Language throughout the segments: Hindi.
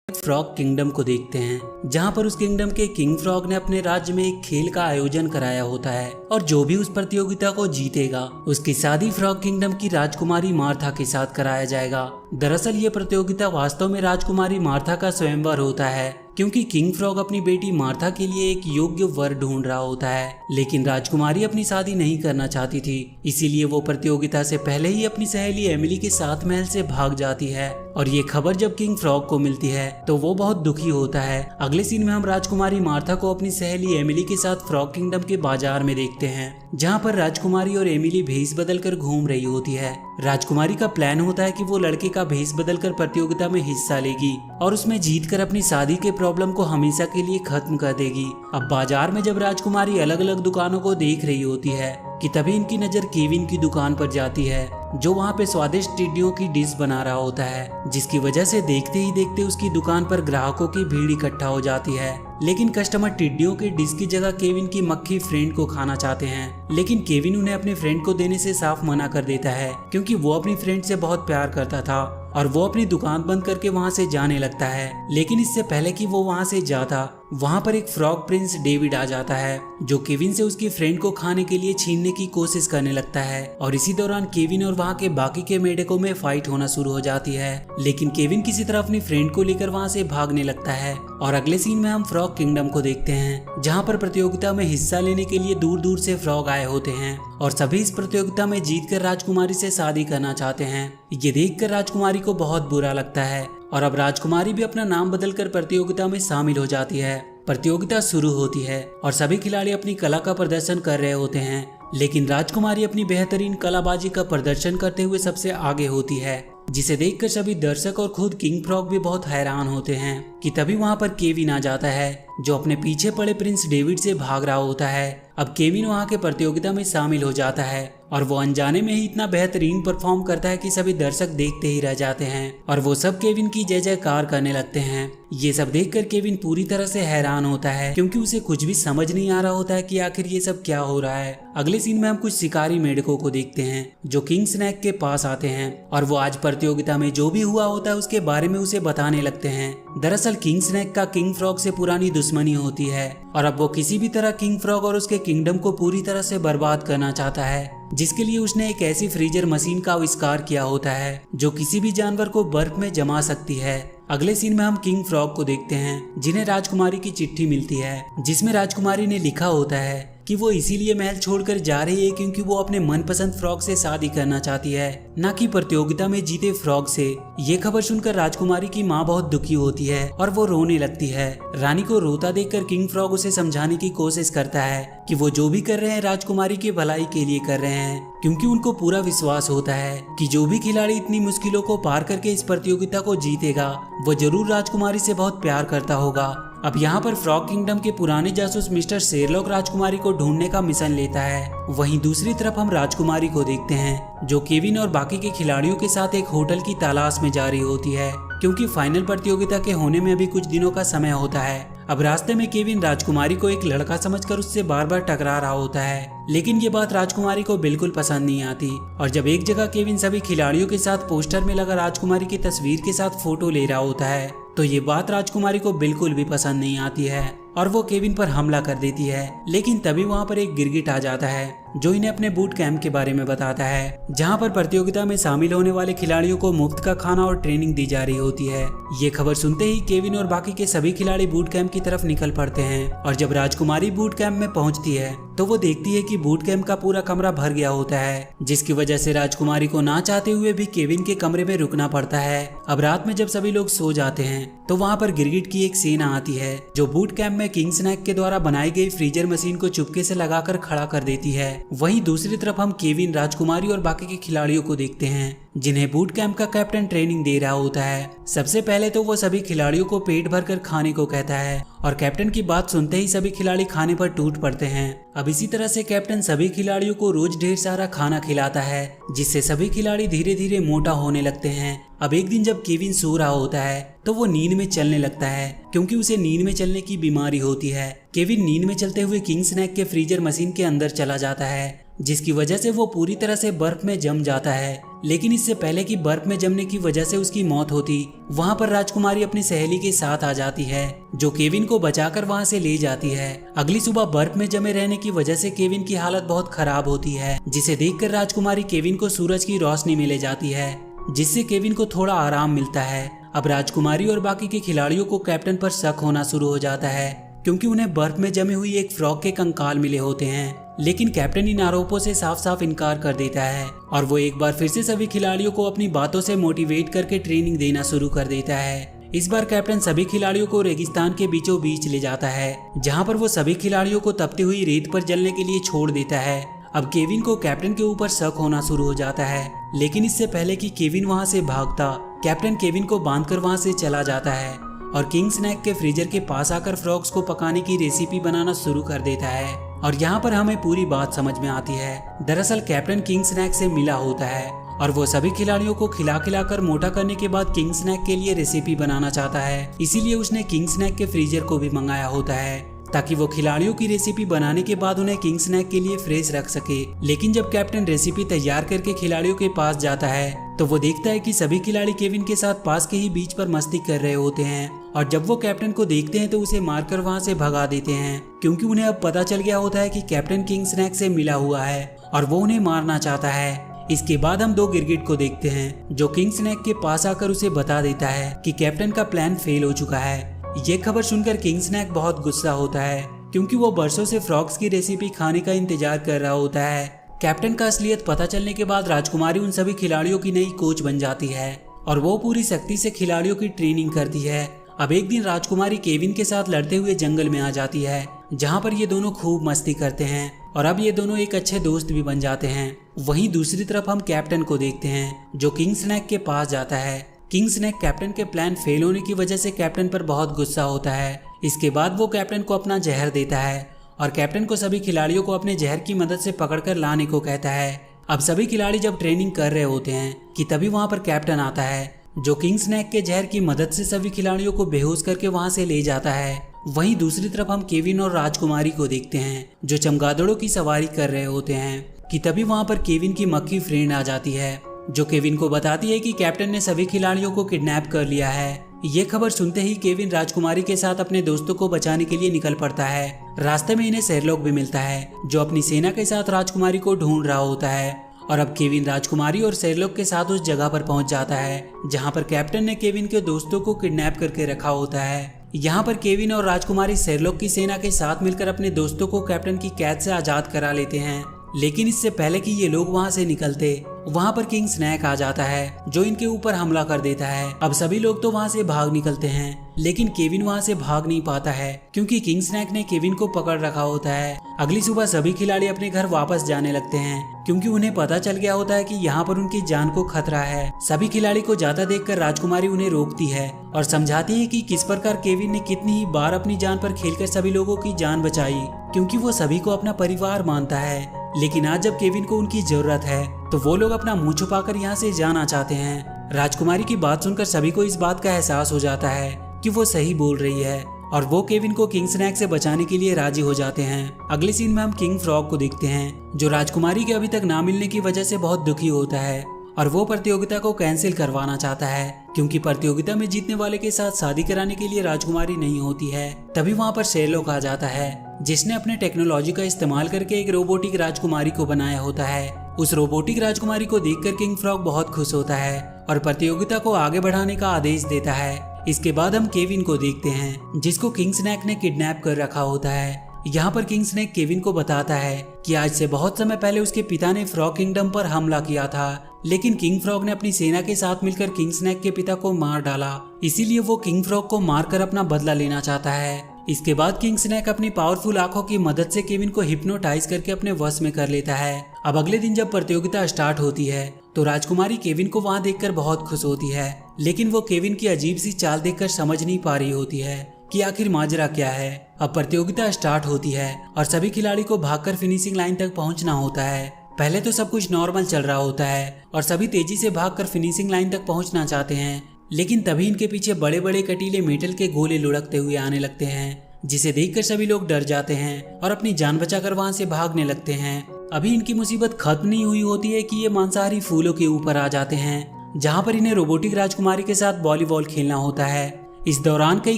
फ्रॉग किंगडम को देखते हैं, जहां पर उस किंगडम के किंग फ्रॉग ने अपने राज्य में एक खेल का आयोजन कराया होता है और जो भी उस प्रतियोगिता को जीतेगा उसकी शादी फ्रॉग किंगडम की राजकुमारी मार्था के साथ कराया जाएगा। दरअसल ये प्रतियोगिता वास्तव में राजकुमारी मार्था का स्वयंवर होता है, क्योंकि किंग फ्रॉग अपनी बेटी मार्था के लिए एक योग्य वर ढूंढ रहा होता है, लेकिन राजकुमारी अपनी शादी नहीं करना चाहती थी। इसीलिए वो प्रतियोगिता से पहले ही अपनी सहेली एमिली के साथ महल से भाग जाती है और ये खबर जब किंग फ्रॉग को मिलती है तो वो बहुत दुखी होता है। अगले सीन में हम राजकुमारी मार्था को अपनी सहेली एमिली के साथ फ्रॉग किंगडम के बाजार में देखते हैं, जहाँ पर राजकुमारी और एमिली भेष बदल कर घूम रही होती है। राजकुमारी का प्लान होता है कि वो लड़के का भेष बदल कर प्रतियोगिता में हिस्सा लेगी और उसमें जीतकर अपनी शादी के प्रॉब्लम को हमेशा के लिए खत्म कर देगी। अब बाजार में जब राजकुमारी अलग अलग दुकानों को देख रही होती है कि तभी इनकी नजर केविन की दुकान पर जाती है, जो वहाँ पे स्वादिष्ट टिड्डियों की डिश बना रहा होता है, जिसकी वजह से देखते ही देखते उसकी दुकान पर ग्राहकों की भीड़ इकट्ठा हो जाती है। लेकिन कस्टमर टिड्डियों के डिश की जगह केविन की मक्खी फ्रेंड को खाना चाहते हैं, लेकिन केविन उन्हें अपने फ्रेंड को देने से साफ मना कर देता है, क्योंकि वो अपनी फ्रेंड से बहुत प्यार करता था और वो अपनी दुकान बंद करके वहाँ से जाने लगता है। लेकिन इससे पहले कि वो वहाँ से जाता, वहाँ पर एक फ्रॉग प्रिंस डेविड आ जाता है, जो केविन से उसकी फ्रेंड को खाने के लिए छीनने की कोशिश करने लगता है और इसी दौरान केविन और वहाँ के बाकी के मेढकों में फाइट होना शुरू हो जाती है। लेकिन केविन किसी तरह अपनी फ्रेंड को लेकर वहाँ से भागने लगता है और अगले सीन में हम फ्रॉग किंगडम को देखते हैं, जहाँ पर प्रतियोगिता में हिस्सा लेने के लिए दूर दूर से फ्रॉग आए होते हैं और सभी इस प्रतियोगिता में जीतकर राजकुमारी से शादी करना चाहते हैं। ये देखकर राजकुमारी को बहुत बुरा लगता है और अब राजकुमारी भी अपना नाम बदलकर प्रतियोगिता में शामिल हो जाती है। प्रतियोगिता शुरू होती है और सभी खिलाड़ी अपनी कला का प्रदर्शन कर रहे होते हैं, लेकिन राजकुमारी अपनी बेहतरीन कलाबाजी का प्रदर्शन करते हुए सबसे आगे होती है, जिसे देखकर सभी दर्शक और खुद किंग फ्रॉग भी बहुत हैरान होते हैं कि तभी वहां पर केविन आ जाता है, जो अपने पीछे पड़े प्रिंस डेविड से भाग रहा होता है। अब केविन वहां के प्रतियोगिता में शामिल हो जाता है और वो अनजाने में ही इतना बेहतरीन परफॉर्म करता है कि सभी दर्शक देखते ही रह जाते हैं और वो सब केविन की जय जयकार करने लगते हैं। ये सब देखकर केविन पूरी तरह से हैरान होता है, क्योंकि उसे कुछ भी समझ नहीं आ रहा होता है कि आखिर ये सब क्या हो रहा है। अगले सीन में हम कुछ शिकारी मेढकों को देखते हैं, जो किंग स्नैक के पास आते हैं और वो आज प्रतियोगिता में जो भी हुआ होता है उसके बारे में उसे बताने लगते हैं। दरअसल किंग स्नैक का किंग फ्रॉग से पुरानी दुश्मनी होती है और अब वो किसी भी तरह किंग फ्रॉग और उसके किंगडम को पूरी तरह से बर्बाद करना चाहता है, जिसके लिए उसने एक ऐसी फ्रीजर मशीन का आविष्कार किया होता है जो किसी भी जानवर को बर्फ में जमा सकती है। अगले सीन में हम किंग फ्रॉग को देखते हैं, जिन्हें राजकुमारी की चिट्ठी मिलती है, जिसमें राजकुमारी ने लिखा होता है कि वो इसीलिए महल छोड़कर जा रही है क्योंकि वो अपने मनपसंद फ्रॉग से शादी करना चाहती है, न कि प्रतियोगिता में जीते फ्रॉग से। ये खबर सुनकर राजकुमारी की माँ बहुत दुखी होती है और वो रोने लगती है। रानी को रोता देखकर किंग फ्रॉग उसे समझाने की कोशिश करता है कि वो जो भी कर रहे हैं राजकुमारी की भलाई के लिए कर रहे हैं, क्योंकि उनको पूरा विश्वास होता है कि जो भी खिलाड़ी इतनी मुश्किलों को पार करके इस प्रतियोगिता को जीतेगा वो जरूर राजकुमारी से बहुत प्यार करता होगा। अब यहाँ पर फ्रॉग किंगडम के पुराने जासूस मिस्टर शेरलॉक राजकुमारी को ढूंढने का मिशन लेता है। वहीं दूसरी तरफ हम राजकुमारी को देखते हैं, जो केविन और बाकी के खिलाड़ियों के साथ एक होटल की तलाश में जा रही होती है, क्योंकि फाइनल प्रतियोगिता के होने में अभी कुछ दिनों का समय होता है। अब रास्ते में केविन राजकुमारी को एक लड़का समझकर उससे बार बार टकरा रहा होता है, लेकिन ये बात राजकुमारी को बिल्कुल पसंद नहीं आती और जब एक जगह केविन सभी खिलाड़ियों के साथ पोस्टर में लगा राजकुमारी की तस्वीर के साथ फोटो ले रहा होता है, तो ये बात राजकुमारी को बिल्कुल भी पसंद नहीं आती है और वो केविन पर हमला कर देती है। लेकिन तभी वहाँ पर एक गिरगिट आ जाता है, जो इन्हें अपने बूट कैंप के बारे में बताता है, जहाँ पर प्रतियोगिता में शामिल होने वाले खिलाड़ियों को मुफ्त का खाना और ट्रेनिंग दी जा रही होती है। ये खबर सुनते ही केविन और बाकी के सभी खिलाड़ी बूट कैंप की तरफ निकल पड़ते हैं और जब राजकुमारी बूट कैंप में पहुंचती है तो वो देखती है कि बूट कैंप का पूरा कमरा भर गया होता है, जिसकी वजह से राजकुमारी को ना चाहते हुए भी केविन के कमरे में रुकना पड़ता है। अब रात में जब सभी लोग सो जाते हैं तो वहाँ पर गिरगिट की एक सेना आती है, जो बूट कैंप में किंग स्नैक के द्वारा बनाई गई फ्रीजर मशीन को चुपके से लगाकर खड़ा कर देती है। वहीं दूसरी तरफ हम केविन, राजकुमारी और बाकी के खिलाड़ियों को देखते हैं, जिन्हें बूट कैंप का कैप्टन ट्रेनिंग दे रहा होता है। सबसे पहले तो वो सभी खिलाड़ियों को पेट भरकर खाने को कहता है और कैप्टन की बात सुनते ही सभी खिलाड़ी खाने पर टूट पड़ते हैं। अब इसी तरह से कैप्टन सभी खिलाड़ियों को रोज ढेर सारा खाना खिलाता है, जिससे सभी खिलाड़ी धीरे धीरे मोटा होने लगते हैं। अब एक दिन जब केविन सो रहा होता है तो वो नींद में चलने लगता है, क्योंकि उसे नींद में चलने की बीमारी होती है। केविन नींद में चलते हुए किंग स्नैक के फ्रीजर मशीन के अंदर चला जाता है जिसकी वजह से वो पूरी तरह से बर्फ में जम जाता है। लेकिन इससे पहले कि बर्फ में जमने की वजह से उसकी मौत होती, वहाँ पर राजकुमारी अपनी सहेली के साथ आ जाती है, जो केविन को बचाकर वहाँ से ले जाती है। अगली सुबह बर्फ में जमे रहने की वजह से केविन की हालत बहुत खराब होती है, जिसे देखकर राजकुमारी केविन को सूरज की रोशनी में ले जाती है, जिससे केविन को थोड़ा आराम मिलता है। अब राजकुमारी और बाकी के खिलाड़ियों को कैप्टन पर शक होना शुरू हो जाता है, क्योंकि उन्हें बर्फ में जमी हुई एक फ्रॉग के कंकाल मिले होते हैं। लेकिन कैप्टन इन आरोपों से साफ साफ इनकार कर देता है और वो एक बार फिर से सभी खिलाड़ियों को अपनी बातों से मोटिवेट करके ट्रेनिंग देना शुरू कर देता है। इस बार कैप्टन सभी खिलाड़ियों को रेगिस्तान के बीचों बीच ले जाता है, जहाँ पर वो सभी खिलाड़ियों को तपती हुई रेत पर जलने के लिए छोड़ देता है। अब केविन को कैप्टन के ऊपर शक होना शुरू हो जाता है, लेकिन इससे पहले कि केविन वहाँ से भागता, कैप्टन केविन को बांधकर वहाँ से चला जाता है और किंग स्नैक के फ्रीजर के पास आकर फ्रॉग्स को पकाने की रेसिपी बनाना शुरू कर देता है। और यहाँ पर हमें पूरी बात समझ में आती है। दरअसल कैप्टन किंग स्नैक से मिला होता है और वो सभी खिलाड़ियों को खिला खिलाकर मोटा करने के बाद किंग स्नैक के लिए रेसिपी बनाना चाहता है। इसीलिए उसने किंग स्नैक के फ्रीजर को भी मंगाया होता है, ताकि वो खिलाड़ियों की रेसिपी बनाने के बाद उन्हें किंग स्नैक के लिए फ्रेश रख सके। लेकिन जब कैप्टन रेसिपी तैयार करके खिलाड़ियों के पास जाता है, तो वो देखता है कि सभी खिलाड़ी केविन के साथ पास के ही बीच पर मस्ती कर रहे होते हैं। और जब वो कैप्टन को देखते हैं तो उसे मारकर वहाँ से भगा देते हैं, क्योंकि उन्हें अब पता चल गया होता है कि कैप्टन किंग स्नैक से मिला हुआ है और वो उन्हें मारना चाहता है। इसके बाद हम दो गिरगिट को देखते हैं, जो किंग स्नैक के पास आकर उसे बता देता है कि कैप्टन का प्लान फेल हो चुका है। ये खबर सुनकर किंग स्नैक बहुत गुस्सा होता है, क्योंकि वो बरसों से फ्रॉग्स की रेसिपी खाने का इंतजार कर रहा होता है। कैप्टन का असलियत पता चलने के बाद राजकुमारी उन सभी खिलाड़ियों की नई कोच बन जाती है और वो पूरी सख्ती से खिलाड़ियों की ट्रेनिंग करती है। अब एक दिन राजकुमारी केविन के साथ लड़ते हुए जंगल में आ जाती है, जहाँ पर ये दोनों खूब मस्ती करते हैं और अब ये दोनों एक अच्छे दोस्त भी बन जाते हैं। वहीं दूसरी तरफ हम कैप्टन को देखते हैं, जो किंग स्नैक के पास जाता है। किंग स्नैक कैप्टन के प्लान फेल होने की वजह से कैप्टन पर बहुत गुस्सा होता है। इसके बाद वो कैप्टन को अपना जहर देता है और कैप्टन को सभी खिलाड़ियों को अपने जहर की मदद से पकड़कर लाने को कहता है। अब सभी खिलाड़ी जब ट्रेनिंग कर रहे होते हैं कि तभी वहाँ पर कैप्टन आता है, जो किंग स्नैक के जहर की मदद से सभी खिलाड़ियों को बेहोश करके वहाँ से ले जाता है। वहीं दूसरी तरफ हम केविन और राजकुमारी को देखते हैं, जो चमगादड़ों की सवारी कर रहे होते हैं कि तभी वहाँ पर केविन की मक्खी फ्रेंड आ जाती है, जो केविन को बताती है कि कैप्टन ने सभी खिलाड़ियों को किडनैप कर लिया है। ये खबर सुनते ही केविन राजकुमारी के साथ अपने दोस्तों को बचाने के लिए निकल पड़ता है। रास्ते में इन्हें शेरलॉक भी मिलता है, जो अपनी सेना के साथ राजकुमारी को ढूंढ रहा होता है। और अब केविन राजकुमारी और शेरलॉक के साथ उस जगह पर पहुंच जाता है, जहां पर कैप्टन ने केविन के दोस्तों को किडनैप करके रखा होता है। यहाँ पर केविन और राजकुमारी शेरलॉक की सेना के साथ मिलकर अपने दोस्तों को कैप्टन की कैद से आजाद करा लेते हैं। लेकिन इससे पहले कि ये लोग वहाँ से निकलते, वहाँ पर किंग स्नैक आ जाता है, जो इनके ऊपर हमला कर देता है। अब सभी लोग तो वहाँ से भाग निकलते हैं, लेकिन केविन वहाँ से भाग नहीं पाता है, क्योंकि किंग स्नैक ने केविन को पकड़ रखा होता है। अगली सुबह सभी खिलाड़ी अपने घर वापस जाने लगते हैं, क्योंकि उन्हें पता चल गया होता है कि यहाँ पर उनकी जान को खतरा है। सभी खिलाड़ी को जाता देखकर राजकुमारी उन्हें रोकती है और समझाती है कि किस प्रकार केविन ने कितनी ही बार अपनी जान पर खेलकर सभी लोगों की जान बचाई, क्योंकि वो सभी को अपना परिवार मानता है। लेकिन आज जब केविन को उनकी जरूरत है, तो वो लोग अपना मुंह छुपाकर यहाँ से जाना चाहते हैं। राजकुमारी की बात सुनकर सभी को इस बात का एहसास हो जाता है कि वो सही बोल रही है और वो केविन को किंग स्नैक से बचाने के लिए राजी हो जाते हैं। अगले सीन में हम किंग फ्रॉग को देखते हैं, जो राजकुमारी के अभी तक ना मिलने की वजह से बहुत दुखी होता है और वो प्रतियोगिता को कैंसिल करवाना चाहता है, क्योंकि प्रतियोगिता में जीतने वाले के साथ शादी कराने के लिए राजकुमारी नहीं होती है। तभी वहाँ पर शेरलॉक आ जाता है, जिसने अपने टेक्नोलॉजी का इस्तेमाल करके एक रोबोटिक राजकुमारी को बनाया होता है। उस रोबोटिक राजकुमारी को देखकर किंग फ्रॉग बहुत खुश होता है और प्रतियोगिता को आगे बढ़ाने का आदेश देता है। इसके बाद हम केविन को देखते हैं, जिसको किंग स्नैक ने किडनैप कर रखा होता है। यहाँ पर किंग स्नैक केविन को बताता है कि आज से बहुत समय पहले उसके पिता ने फ्रॉग किंगडम पर हमला किया था, लेकिन किंग फ्रॉग ने अपनी सेना के साथ मिलकर किंग स्नैक के पिता को मार डाला। इसीलिए वो किंग फ्रॉग को मारकर अपना बदला लेना चाहता है। इसके बाद किंग स्नैक अपनी पावरफुल आंखों की मदद से केविन को हिप्नोटाइज करके अपने वश में कर लेता है। अब अगले दिन जब प्रतियोगिता स्टार्ट होती है, तो राजकुमारी केविन को वहाँ देखकर बहुत खुश होती है, लेकिन वो केविन की अजीब सी चाल देखकर समझ नहीं पा रही होती है कि आखिर माजरा क्या है। अब प्रतियोगिता स्टार्ट होती है और सभी खिलाड़ी को भागकर फिनिशिंग लाइन तक पहुंचना होता है। पहले तो सब कुछ नॉर्मल चल रहा होता है और सभी तेजी से भागकर फिनिशिंग लाइन तक पहुंचना चाहते हैं, लेकिन तभी इनके पीछे बड़े बड़े कटीले मेटल के गोले लुढ़कते हुए आने लगते हैं, जिसे देखकर सभी लोग डर जाते हैं और अपनी जान बचाकर वहां से भागने लगते हैं। अभी इनकी मुसीबत खत्म नहीं हुई होती है कि ये मांसाहारी फूलों के ऊपर आ जाते हैं, जहाँ पर इन्हें रोबोटिक राजकुमारी के साथ वॉलीबॉल खेलना होता है। इस दौरान कई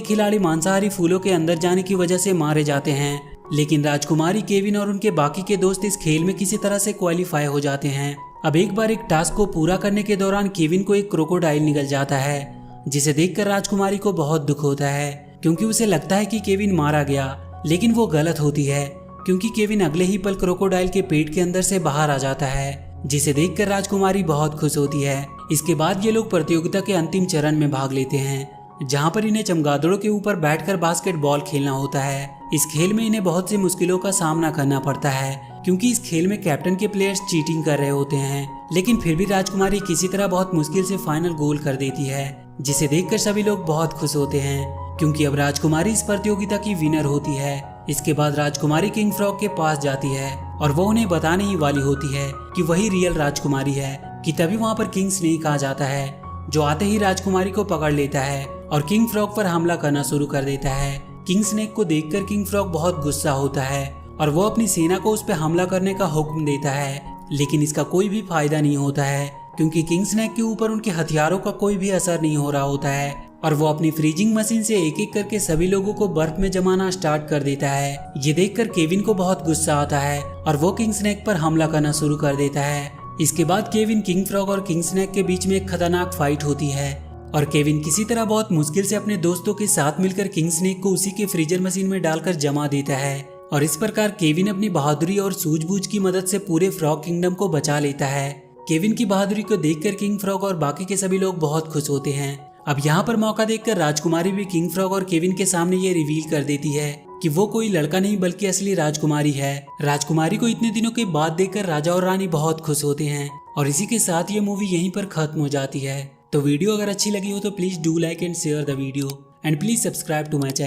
खिलाड़ी मांसाहारी फूलों के अंदर जाने की वजह से मारे जाते हैं, लेकिन राजकुमारी, केविन और उनके बाकी के दोस्त इस खेल में किसी तरह से क्वालिफाई हो जाते हैं। अब एक बार एक टास्क को पूरा करने के दौरान केविन को एक क्रोकोडाइल निगल जाता है, जिसे देखकर राजकुमारी को बहुत दुख होता है, क्योंकि उसे लगता है कि केविन मारा गया, लेकिन वो गलत होती है, क्योंकि केविन अगले ही पल क्रोकोडाइल के पेट के अंदर से बाहर आ जाता है, जिसे देखकर राजकुमारी बहुत खुश होती है। इसके बाद ये लोग प्रतियोगिता के अंतिम चरण में भाग लेते हैं, जहाँ पर इन्हें चमगादड़ों के ऊपर बैठकर बास्केटबॉल खेलना होता है। इस खेल में इन्हें बहुत सी मुश्किलों का सामना करना पड़ता है, क्योंकि इस खेल में कैप्टन के प्लेयर्स चीटिंग कर रहे होते हैं, लेकिन फिर भी राजकुमारी किसी तरह बहुत मुश्किल से फाइनल गोल कर देती है, जिसे देखकर सभी लोग बहुत खुश होते हैं, क्योंकि अब राजकुमारी इस प्रतियोगिता की विनर होती है। इसके बाद राजकुमारी किंग फ्रॉग के पास जाती है और वो उन्हें बताने ही वाली होती है कि वही रियल राजकुमारी है, कि तभी वहाँ पर किंग स्नेक आ जाता है, जो आते ही राजकुमारी को पकड़ लेता है और किंग फ्रॉग पर हमला करना शुरू कर देता है। किंग स्नेक को देखकर किंग फ्रॉग बहुत गुस्सा होता है और वो अपनी सेना को उस पर हमला करने का हुक्म देता है, लेकिन इसका कोई भी फायदा नहीं होता है, क्योंकि किंग स्नेक के ऊपर उनके हथियारों का कोई भी असर नहीं हो रहा होता है और वो अपनी फ्रीजिंग मशीन से एक एक करके सभी लोगों को बर्फ में जमाना स्टार्ट कर देता है। ये देखकर केविन को बहुत गुस्सा आता है और वो किंग स्नेक पर हमला करना शुरू कर देता है। इसके बाद केविन, किंग फ्रॉग और किंग स्नेक के बीच में एक खतरनाक फाइट होती है और केविन किसी तरह बहुत मुश्किल से अपने दोस्तों के साथ मिलकर किंग स्नेक को उसी के फ्रीजर मशीन में डालकर जमा देता है और इस प्रकार केविन अपनी बहादुरी और सूझबूझ की मदद से पूरे फ्रॉग किंगडम को बचा लेता है। केविन की बहादुरी को देखकर किंग फ्रॉग और बाकी के सभी लोग बहुत खुश होते हैं। अब यहाँ पर मौका देखकर राजकुमारी भी किंग फ्रॉग और केविन के सामने ये रिवील कर देती है कि वो कोई लड़का नहीं बल्कि असली राजकुमारी है। राजकुमारी को इतने दिनों के बाद देखकर राजा और रानी बहुत खुश होते हैं और इसी के साथ ये मूवी यहीं पर खत्म हो जाती है। तो वीडियो अगर अच्छी लगी हो तो please do like and share the video and please subscribe to my channel.